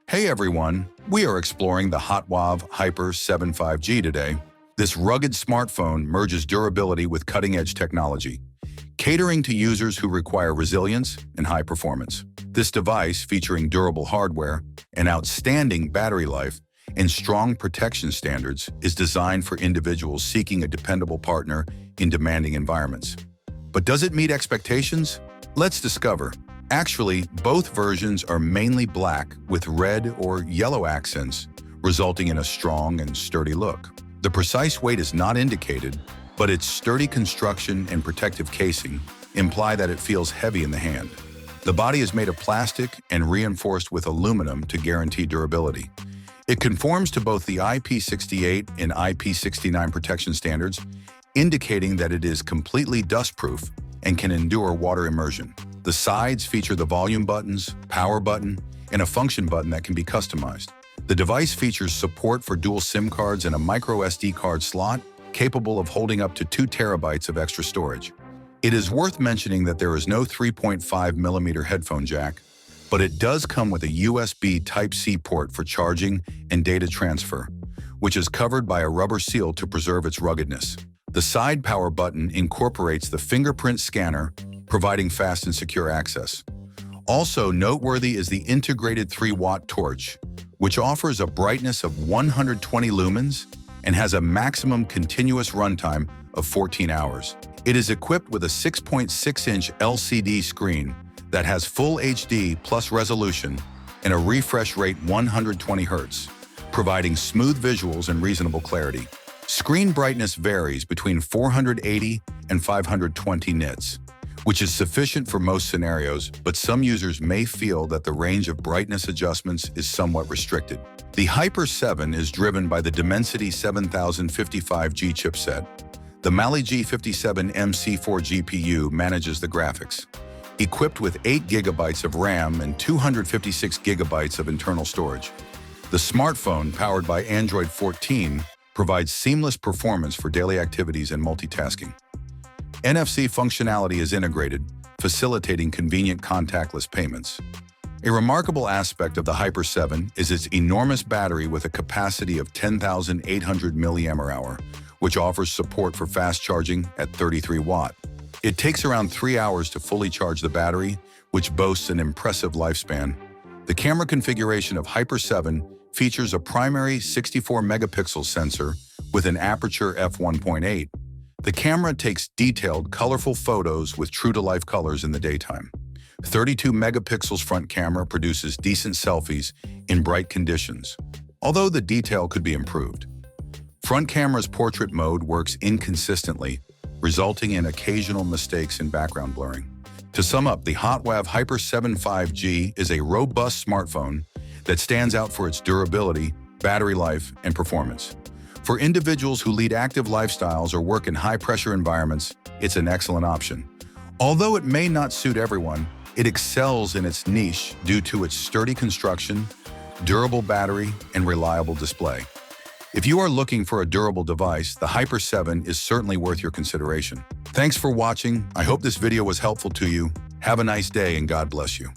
Hey everyone, we are exploring the HOTWAV Hyper 7 5G today. This rugged smartphone merges durability with cutting-edge technology, catering to users who require resilience and high performance. This device, featuring durable hardware, an outstanding battery life, and strong protection standards, is designed for individuals seeking a dependable partner in demanding environments. But does it meet expectations? Let's discover. Actually, both versions are mainly black with red or yellow accents, resulting in a strong and sturdy look. The precise weight is not indicated, but its sturdy construction and protective casing imply that it feels heavy in the hand. The body is made of plastic and reinforced with aluminum to guarantee durability. It conforms to both the IP68 and IP69 protection standards, indicating that it is completely dustproof and can endure water immersion. The sides feature the volume buttons, power button, and a function button that can be customized. The device features support for dual SIM cards and a micro SD card slot, capable of holding up to 2 terabytes of extra storage. It is worth mentioning that there is no 3.5mm headphone jack, but it does come with a USB Type-C port for charging and data transfer, which is covered by a rubber seal to preserve its ruggedness. The side power button incorporates the fingerprint scanner, providing fast and secure access. Also noteworthy is the integrated 3-watt torch, which offers a brightness of 120 lumens and has a maximum continuous runtime of 14 hours. It is equipped with a 6.6-inch LCD screen that has full HD plus resolution and a refresh rate 120 Hz, providing smooth visuals and reasonable clarity. Screen brightness varies between 480 and 520 nits, which is sufficient for most scenarios, but some users may feel that the range of brightness adjustments is somewhat restricted. The Hyper 7 is driven by the Dimensity 7055G chipset. The Mali G57 MC4 GPU manages the graphics. Equipped with 8 GB of RAM and 256 GB of internal storage, the smartphone, powered by Android 14, provides seamless performance for daily activities and multitasking. NFC functionality is integrated, facilitating convenient contactless payments. A remarkable aspect of the Hyper 7 is its enormous battery with a capacity of 10,800 mAh, which offers support for fast charging at 33 watt. It takes around 3 hours to fully charge the battery, which boasts an impressive lifespan. The camera configuration of Hyper 7 features a primary 64-megapixel sensor with an aperture f1.8. The camera takes detailed, colorful photos with true-to-life colors in the daytime. 32-megapixels front camera produces decent selfies in bright conditions, although the detail could be improved. Front camera's portrait mode works inconsistently, resulting in occasional mistakes in background blurring. To sum up, the HOTWAV Hyper 7 5G is a robust smartphone that stands out for its durability, battery life, and performance. For individuals who lead active lifestyles or work in high-pressure environments, it's an excellent option. Although it may not suit everyone, it excels in its niche due to its sturdy construction, durable battery, and reliable display. If you are looking for a durable device, the Hyper 7 is certainly worth your consideration. Thanks for watching. I hope this video was helpful to you. Have a nice day and God bless you.